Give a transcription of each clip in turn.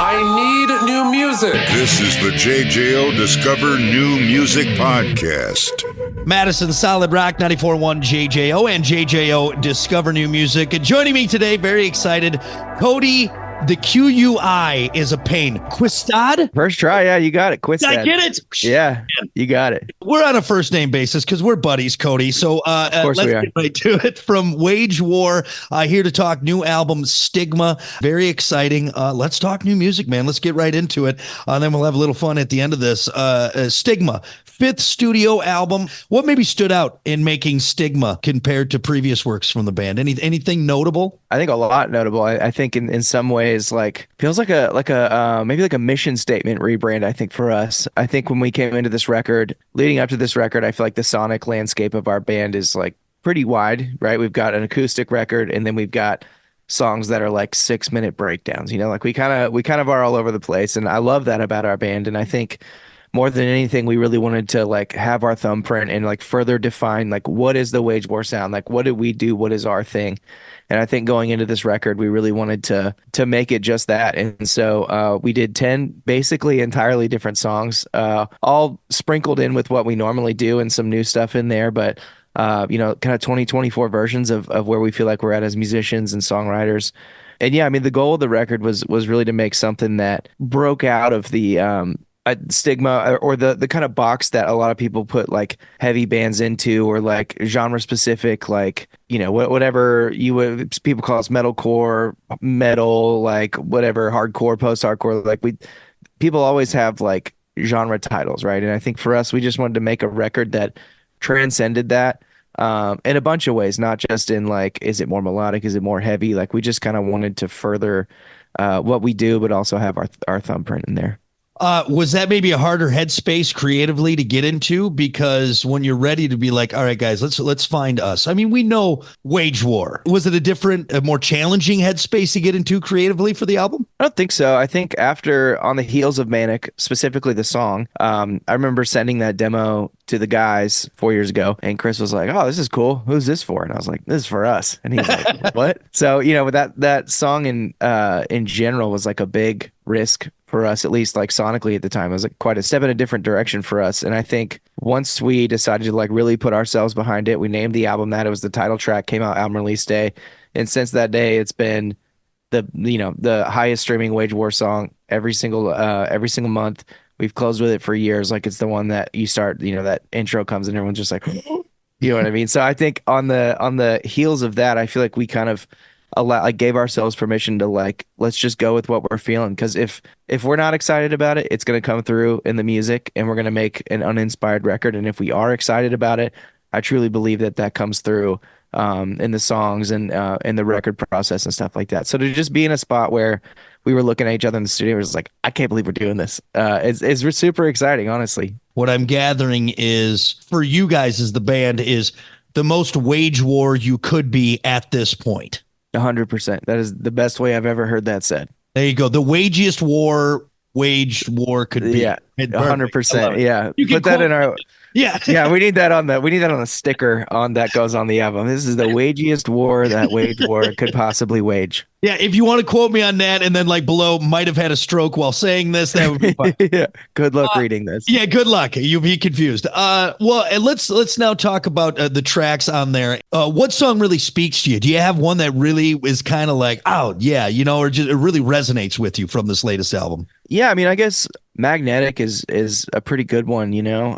I need new music. This is the JJO Discover New Music Podcast. Madison Solid Rock 94.1 JJO and JJO Discover New Music. And joining me today, very excited, Cody. The QUI is a pain. Quistad? First try, yeah, you got it. Quistad. Did I get it? Yeah, you got it. We're on a first name basis because we're buddies, Cody. So let's get right to it. From Wage War, here to talk new album, Stigma. Very exciting. Let's talk new music, man. Let's get right into it. Then we'll have a little fun at the end of this. Stigma, fifth studio album. What maybe stood out in making Stigma compared to previous works from the band? Anything notable? I think a lot notable. I think in some ways, like feels like a maybe like a mission statement rebrand. I think for us, I think when we came into this record, leading up to this record, I feel like the sonic landscape of our band is like pretty wide, right? We've got an acoustic record, and then we've got songs that are like 6-minute breakdowns. You know, like we kind of are all over the place, and I love that about our band. And I think more than anything, we really wanted to like have our thumbprint and like further define like what is the Wage War sound, like what did we do, what is our thing. And I think going into this record, we really wanted to make it just that. And so we did 10 basically entirely different songs, all sprinkled in with what we normally do and some new stuff in there. But, kind of 2024 versions of where we feel like we're at as musicians and songwriters. And yeah, I mean, the goal of the record was really to make something that broke out of the stigma or the kind of box that a lot of people put like heavy bands into, or like genre specific, like, you know, whatever people call us metalcore, metal, like whatever, hardcore, post-hardcore, like people always have like genre titles, right? And I think for us, we just wanted to make a record that transcended that in a bunch of ways, not just in like, is it more melodic, is it more heavy? Like we just kind of wanted to further what we do, but also have our thumbprint in there. Was that maybe a harder headspace creatively to get into? Because when you're ready to be like, all right, guys, let's find us. I mean, we know Wage War. Was it a more challenging headspace to get into creatively for the album? I don't think so. I think after On the Heels of Manic, specifically the song, I remember sending that demo to the guys 4 years ago, and Chris was like, "Oh, this is cool. Who's this for?" And I was like, "This is for us." And he's like, "What?" So, you know, with that song in general was like a big risk for us, at least like sonically at the time. It was like quite a step in a different direction for us. And I think once we decided to like really put ourselves behind it, we named the album that. It was the title track, came out album release day. And since that day, it's been the highest streaming Wage War song every single month. We've closed with it for years. Like it's the one that you start, you know, that intro comes and everyone's just like, you know what I mean? So I think on the heels of that, I feel like we kind of gave ourselves permission to like, let's just go with what we're feeling. Because if we're not excited about it, it's going to come through in the music, and we're going to make an uninspired record. And if we are excited about it, I truly believe that comes through in the songs and in the record process and stuff like that. So to just be in a spot where we were looking at each other in the studio, it was like, I can't believe we're doing this. It's super exciting, honestly. What I'm gathering is for you guys as the band is the most Wage War you could be at this point. 100%. That is the best way I've ever heard that said. There you go. The wagiest war Wage War could be. Yeah, 100%. Yeah, you put that in our. Yeah, we need that on the sticker that goes on the album. This is the wagiest war that Wage War could possibly wage. Yeah, if you want to quote me on that, and then like below, might have had a stroke while saying this, that would be fun. Yeah, good luck reading this. Yeah, good luck. You'll be confused. Well, and let's now talk about the tracks on there. What song really speaks to you? Do you have one that really is kind of like, oh yeah, you know, or just it really resonates with you from this latest album? Yeah, I mean, I guess Magnetic is a pretty good one, you know.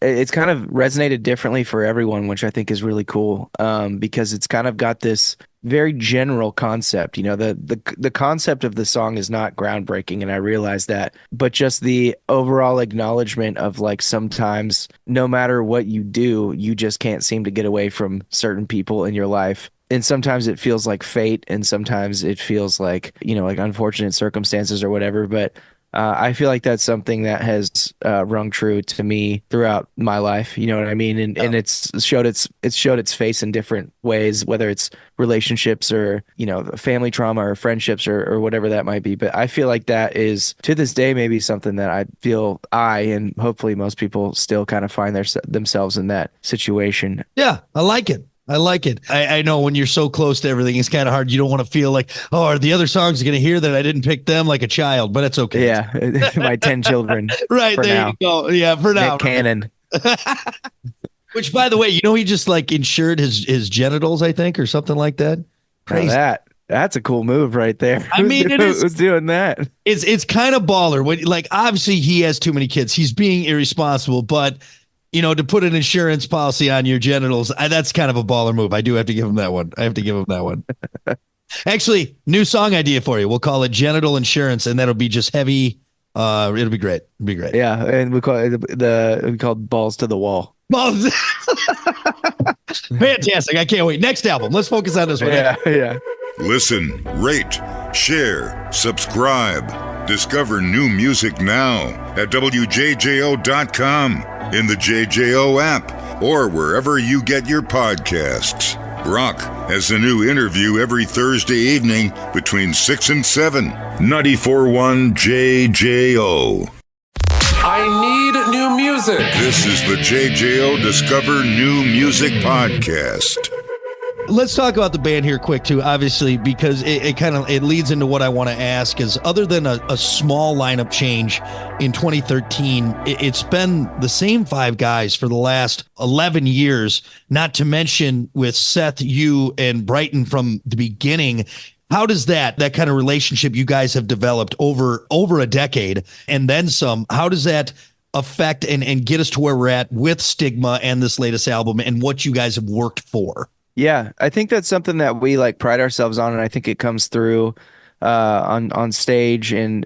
It's kind of resonated differently for everyone, which I think is really cool, because it's kind of got this very general concept. You know, the concept of the song is not groundbreaking, and I realize that, but just the overall acknowledgement of like sometimes no matter what you do, you just can't seem to get away from certain people in your life. And sometimes it feels like fate, and sometimes it feels like, you know, like unfortunate circumstances or whatever. But I feel like that's something that has rung true to me throughout my life. You know what I mean? And it's showed its face in different ways, whether it's relationships or, you know, family trauma or friendships or whatever that might be. But I feel like that is to this day maybe something that I feel and hopefully most people still kind of find themselves in that situation. Yeah, I like it. I like it. I know when you're so close to everything, it's kind of hard. You don't want to feel like, oh, are the other songs going to hear that I didn't pick them like a child? But it's okay. Yeah, my 10 children. Right, there now. you go. Yeah, for now. Nick Cannon. Which, by the way, he just like insured his genitals, I think, or something like that. Crazy. That's a cool move right there. I mean, who's doing that? It's kind of baller. When, like, obviously he has too many kids. He's being irresponsible, but to put an insurance policy on your genitals, that's kind of a baller move. I do have to give him that one. Actually, new song idea for you. We'll call it Genital Insurance, and that'll be just heavy. It'll be great. Yeah, and we call it Balls to the Wall. Balls. Fantastic. I can't wait. Next album. Let's focus on this one. Yeah. Listen, rate, share, subscribe. Discover new music now at WJJO.com, in the JJO app, or wherever you get your podcasts. Brock has a new interview every Thursday evening between 6 and 7. 94.1 JJO. I need new music. This is the JJO Discover New Music Podcast. Let's talk about the band here quick too, obviously, because it leads into what I want to ask is, other than a small lineup change in 2013, it's been the same 5 guys for the last 11 years, not to mention with Seth, you, and Brighton from the beginning. How does that kind of relationship you guys have developed over a decade and then some, how does that affect and get us to where we're at with Stigma and this latest album and what you guys have worked for? Yeah, I think that's something that we pride ourselves on, and I think it comes through on stage and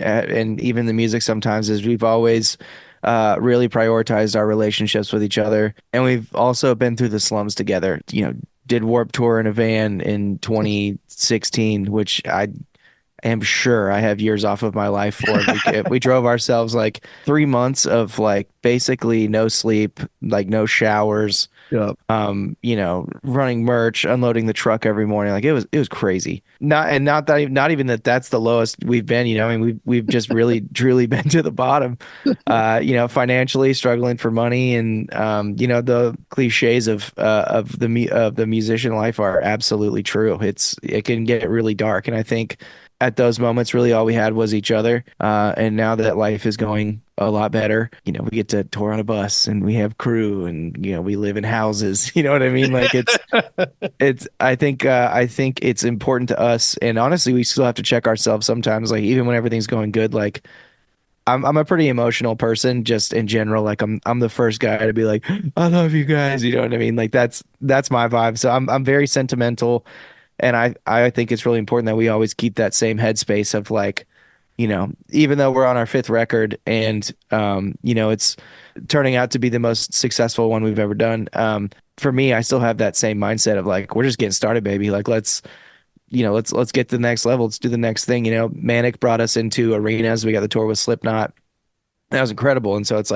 even the music sometimes, is we've always really prioritized our relationships with each other, and we've also been through the slums together. Did Warped Tour in a van in 2016, which I am sure I have years off of my life for. We drove ourselves 3 months of basically no sleep, no showers. Yep. Running merch, unloading the truck every morning. It was crazy. Not even that's the lowest we've been. We've just really truly been to the bottom. Financially struggling for money, and the cliches of the musician life are absolutely true. It can get really dark, and I think at those moments, really all we had was each other. And now that life is going a lot better, we get to tour on a bus, and we have crew, and we live in houses. You know what I mean? I think it's important to us, and honestly, we still have to check ourselves sometimes. Even when everything's going good, I'm a pretty emotional person just in general. I'm the first guy to be like, I love you guys. You know what I mean? That's my vibe. So I'm very sentimental. And I think it's really important that we always keep that same headspace of even though we're on our 5th record and, it's turning out to be the most successful one we've ever done. For me, I still have that same mindset of we're just getting started, baby. Let's get to the next level. Let's do the next thing. Manic brought us into arenas. We got the tour with Slipknot. That was incredible. And so it's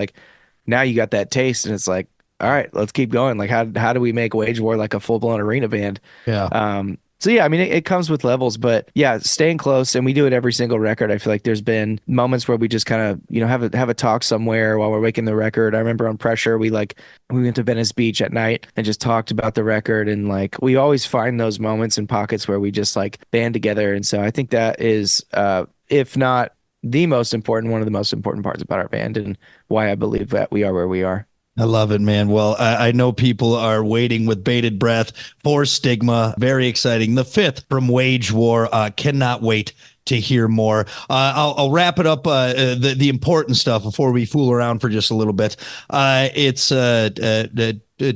now you got that taste, and it's all right, let's keep going. How do we make Wage War a full-blown arena band? Yeah. So yeah, it comes with levels, but yeah, staying close, and we do it every single record. I feel like there's been moments where we just kind of, have a talk somewhere while we're making the record. I remember on Pressure, we went to Venice Beach at night and just talked about the record, and we always find those moments and pockets where we just band together. And so I think that is, if not the most important, one of the most important parts about our band, and why I believe that we are where we are. I love it, man. Well, I know people are waiting with bated breath for Stigma. Very exciting. The 5th from Wage War. Cannot wait to hear more. I'll wrap it up. The important stuff before we fool around for just a little bit. It's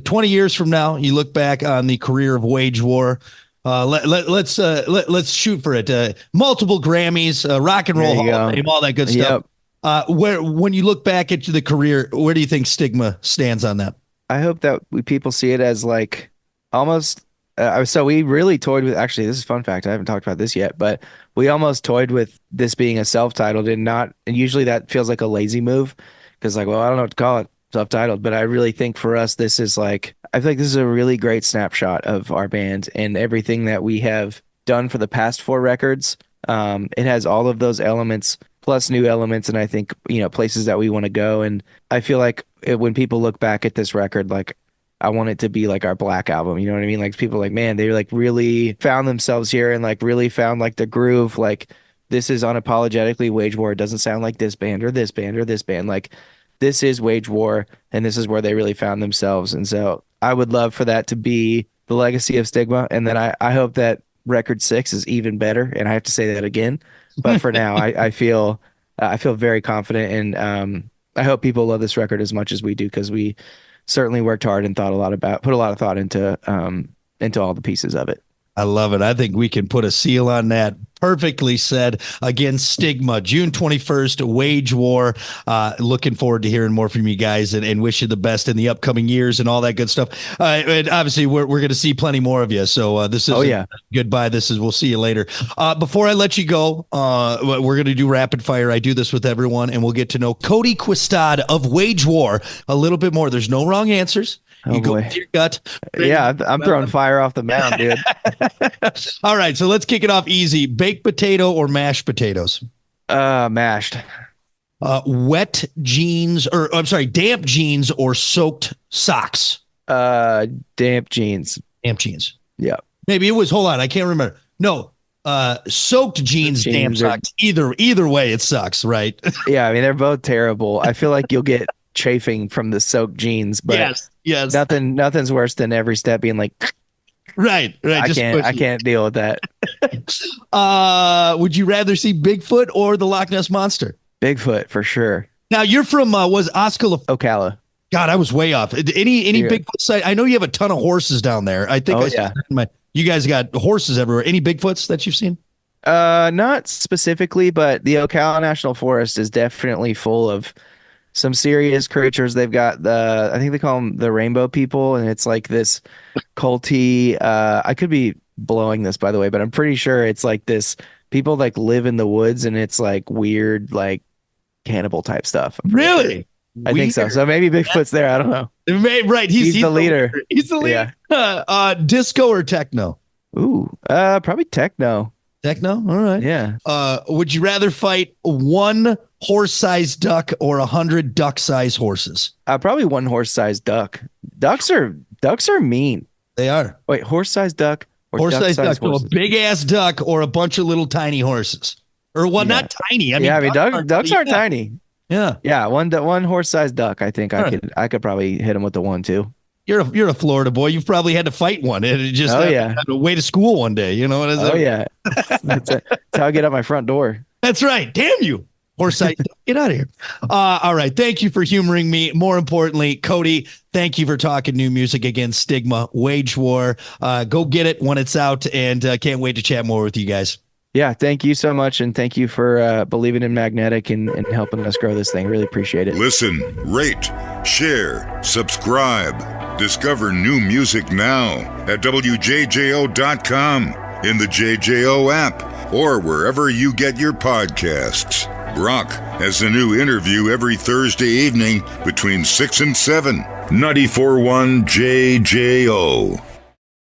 20 years from now. You look back on the career of Wage War. Let's shoot for it. Multiple Grammys, Rock and Roll Hall of Fame, all that good stuff. Yep. When you look back at the career, where do you think Stigma stands on that? I hope that people see it as almost. So we really toyed with. Actually, this is a fun fact. I haven't talked about this yet, but we almost toyed with this being a self-titled, and usually that feels like a lazy move because well, I don't know what to call it, self-titled. But I really think for us, this is I feel like this is a really great snapshot of our band and everything that we have done for the past 4 records. It has all of those elements plus new elements, and I think places that we want to go. And I feel when people look back at this record, I want it to be like our Black album. You know what I mean? Like people are like, man, they like really found themselves here and like really found like the groove. Like this is unapologetically Wage War. It doesn't sound like this band or this band or this band. Like this is Wage War, and this is where they really found themselves. And so I would love for that to be the legacy of Stigma. And then I hope that record 6 is even better. And I have to say that again. But for now, I feel very confident, and I hope people love this record as much as we do, because we certainly worked hard and put a lot of thought into all the pieces of it. I love it. I think we can put a seal on that. Perfectly said. Again, Stigma, June 21st, Wage War. Looking forward to hearing more from you guys, and wish you the best in the upcoming years and all that good stuff. And obviously, we're going to see plenty more of you. So this is goodbye. We'll see you later. Before I let you go, we're going to do rapid fire. I do this with everyone, and we'll get to know Cody Quistad of Wage War a little bit more. There's no wrong answers. You go with your gut. Yeah, I'm throwing fire off the mound, dude. All right, so let's kick it off easy. Baked potato or mashed potatoes? Mashed. Damp jeans or soaked socks? Damp jeans. Damp jeans. Yeah. Maybe it was, hold on, I can't remember. No, soaked jeans, damp socks. Either way, it sucks, right? Yeah, I mean, they're both terrible. I feel like you'll get chafing from the soaked jeans, but yes. Nothing's worse than every step being like, right. I can't deal with that. Would you rather see Bigfoot or the Loch Ness Monster? Bigfoot for sure. Now you're from was Osceola, Ocala. God, I was way off. Any Bigfoot site? I know you have a ton of horses down there. I think you guys got horses everywhere. Any Bigfoots that you've seen? Not specifically, but the Ocala National Forest is definitely full of some serious creatures. They've got I think they call them the rainbow people, and it's like this culty. I could be blowing this, by the way, but I'm pretty sure it's like this. People like live in the woods, and it's like weird, like cannibal type stuff. Really? I think so. So maybe Bigfoot's there. I don't know. Right. He's the leader. He's the leader. Yeah. Disco or techno? Ooh, probably techno. Techno? All right. Yeah. Would you rather fight one horse-sized duck or 100 duck-sized horses? Probably one horse-sized duck. Ducks are mean. They are. Wait, horse-sized duck or horse-sized duck? So a big-ass duck or a bunch of little tiny horses? Or not tiny. I mean, ducks aren't tiny. Yeah. Yeah, one horse-sized duck. I think I could probably hit him with the 1-2. You're a Florida boy. You've probably had to fight one. It just had to way to school one day. You know what I'm saying? Yeah. That's how I get out my front door. That's right. Damn you. Horse, get out of here. All right. Thank you for humoring me. More importantly, Cody, thank you for talking new music again. Stigma, Wage War. Go get it when it's out, and can't wait to chat more with you guys. Yeah, thank you so much, and thank you for believing in Magnetic and helping us grow this thing. Really appreciate it. Listen, rate, share, subscribe. Discover new music now at WJJO.com, in the JJO app, or wherever you get your podcasts. Brock has a new interview every Thursday evening between 6 and 7. 94.1 JJO.